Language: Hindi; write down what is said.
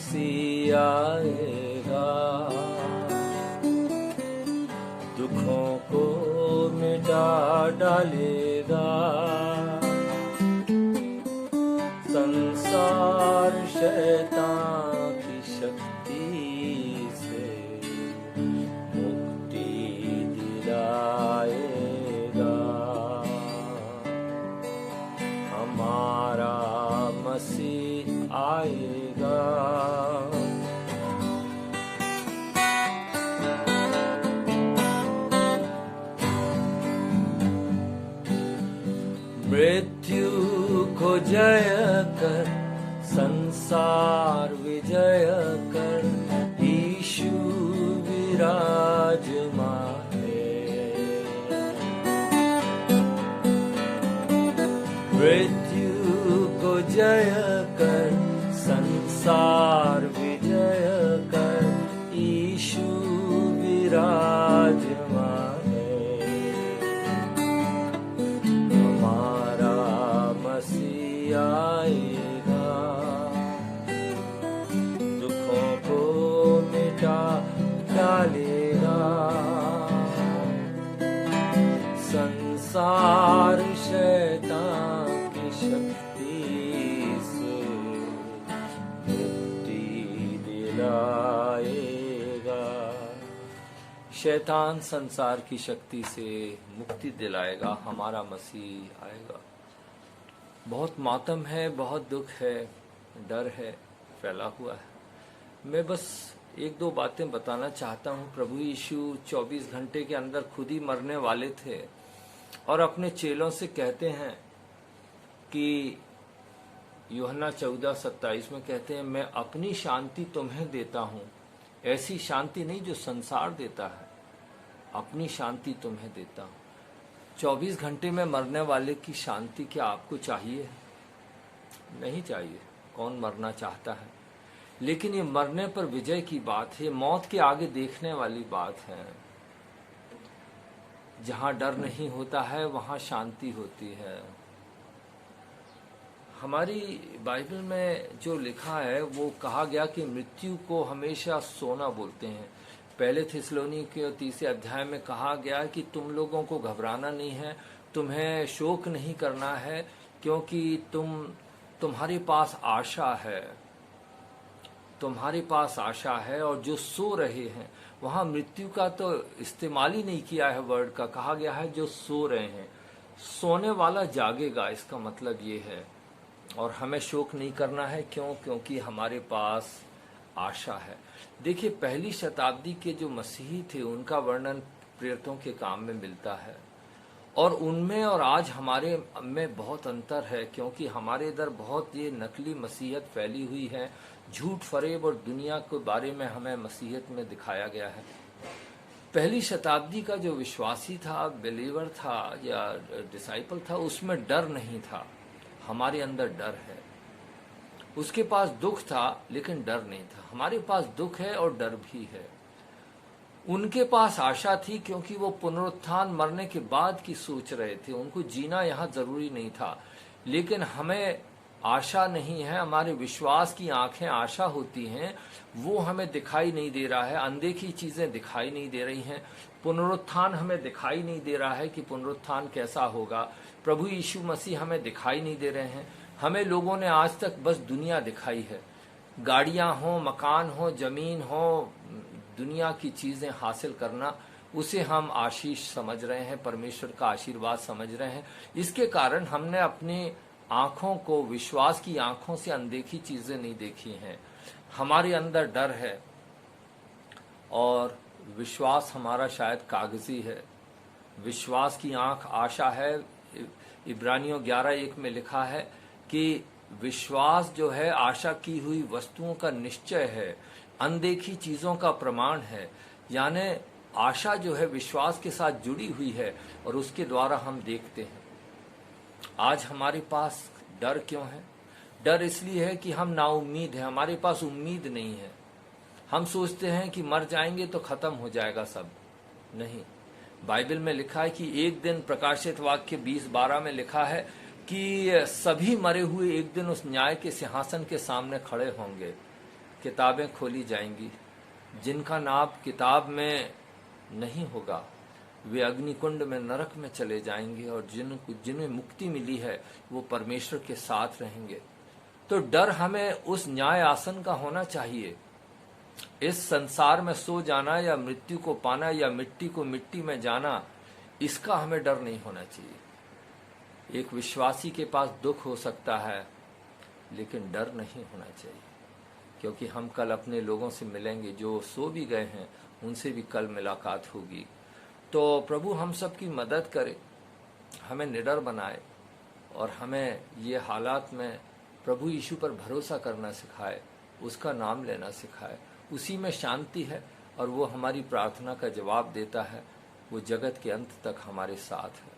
मसीह आएगा, दुखों को मिटा डालेगा। संसार शैतान की शक्ति से मुक्ति दिलाएगा। हमारा मसीह आएगा। मृत्यु को जय कर, संसार विजय कर, यीशु विराजमान है। मृत्यु को जय कर, संसार विजय कर, यीशु विराजमान है। हमारा मसीह आएगा, दुखों को मिटा डालेगा। संसार शैतान की शक्ति से मुक्ति दिलाएगा। शैतान संसार की शक्ति से मुक्ति दिलाएगा, हमारा मसीह आएगा। बहुत मातम है, बहुत दुख है, डर है, फैला हुआ है। मैं बस एक दो बातें बताना चाहता हूँ। प्रभु यीशु 24 घंटे के अंदर खुद ही मरने वाले थे और अपने चेलों से कहते हैं कि यूहन्ना 14:27 में कहते हैं, मैं अपनी शांति तुम्हें देता हूँ, ऐसी शांति नहीं जो संसार देता है, अपनी शांति तुम्हें देता हूँ। 24 घंटे में मरने वाले की शांति क्या आपको चाहिए? नहीं चाहिए। कौन मरना चाहता है? लेकिन ये मरने पर विजय की बात है, मौत के आगे देखने वाली बात है। जहां डर नहीं होता है वहां शांति होती है। हमारी बाइबल में जो लिखा है वो कहा गया कि मृत्यु को हमेशा सोना बोलते हैं। पहले थिस्सलुनी के 3 अध्याय में कहा गया कि तुम लोगों को घबराना नहीं है, तुम्हें शोक नहीं करना है, क्योंकि तुम्हारे पास आशा है, तुम्हारे पास आशा है। और जो सो रहे हैं, वहां मृत्यु का तो इस्तेमाल ही नहीं किया है वर्ड का, कहा गया है जो सो रहे हैं। सोने वाला जागेगा, इसका मतलब ये है। और हमें शोक नहीं करना है, क्योंकि हमारे पास आशा है। देखिए, पहली शताब्दी के जो मसीही थे उनका वर्णन प्रेरितों के काम में मिलता है, और उनमें और आज हमारे में बहुत अंतर है, क्योंकि हमारे इधर बहुत ये नकली मसीहत फैली हुई है। झूठ फरेब और दुनिया के बारे में हमें मसीहत में दिखाया गया है। पहली शताब्दी का जो विश्वासी था, बिलीवर था या डिसाइपल था, उसमें डर नहीं था। हमारे अंदर डर है। उसके पास दुख था लेकिन डर नहीं था। हमारे पास दुख है और डर भी है। उनके पास आशा थी, क्योंकि वो पुनरुत्थान मरने के बाद की सोच रहे थे। उनको जीना यहाँ जरूरी नहीं था। लेकिन हमें आशा नहीं है। हमारे विश्वास की आंखें आशा होती हैं, वो हमें दिखाई नहीं दे रहा है। अनदेखी चीजें दिखाई नहीं दे रही हैं। पुनरुत्थान हमें दिखाई नहीं दे रहा है कि पुनरुत्थान कैसा होगा। प्रभु यीशु मसीह हमें दिखाई नहीं दे रहे हैं। हमें लोगों ने आज तक बस दुनिया दिखाई है। गाड़ियां हो, मकान हो, जमीन हो, दुनिया की चीजें हासिल करना, उसे हम आशीष समझ रहे हैं, परमेश्वर का आशीर्वाद समझ रहे हैं। इसके कारण हमने अपनी आंखों को, विश्वास की आंखों से अनदेखी चीजें नहीं देखी हैं। हमारे अंदर डर है और विश्वास हमारा शायद कागजी है। विश्वास की आंख आशा है। इब्रानियों 11:1 में लिखा है कि विश्वास जो है आशा की हुई वस्तुओं का निश्चय है, अनदेखी चीजों का प्रमाण है। यानी आशा जो है विश्वास के साथ जुड़ी हुई है और उसके द्वारा हम देखते हैं। आज हमारे पास डर क्यों है? डर इसलिए है कि हम नाउम्मीद हैं, हमारे पास उम्मीद नहीं है। हम सोचते हैं कि मर जाएंगे तो खत्म हो जाएगा सब। नहीं, बाइबल में लिखा है कि एक दिन, प्रकाशित वाक्य 20:12 में लिखा है कि सभी मरे हुए एक दिन उस न्याय के सिंहासन के सामने खड़े होंगे। किताबें खोली जाएंगी। जिनका नाम किताब में नहीं होगा वे अग्निकुंड में, नरक में चले जाएंगे, और जिन्हें मुक्ति मिली है वो परमेश्वर के साथ रहेंगे। तो डर हमें उस न्याय आसन का होना चाहिए। इस संसार में सो जाना या मृत्यु को पाना या मिट्टी को मिट्टी में जाना, इसका हमें डर नहीं होना चाहिए। एक विश्वासी के पास दुख हो सकता है लेकिन डर नहीं होना चाहिए, क्योंकि हम कल अपने लोगों से मिलेंगे। जो सो भी गए हैं उनसे भी कल मुलाकात होगी। तो प्रभु हम सब की मदद करे, हमें निडर बनाए और हमें ये हालात में प्रभु यीशु पर भरोसा करना सिखाए, उसका नाम लेना सिखाए। उसी में शांति है और वो हमारी प्रार्थना का जवाब देता है। वो जगत के अंत तक हमारे साथ है।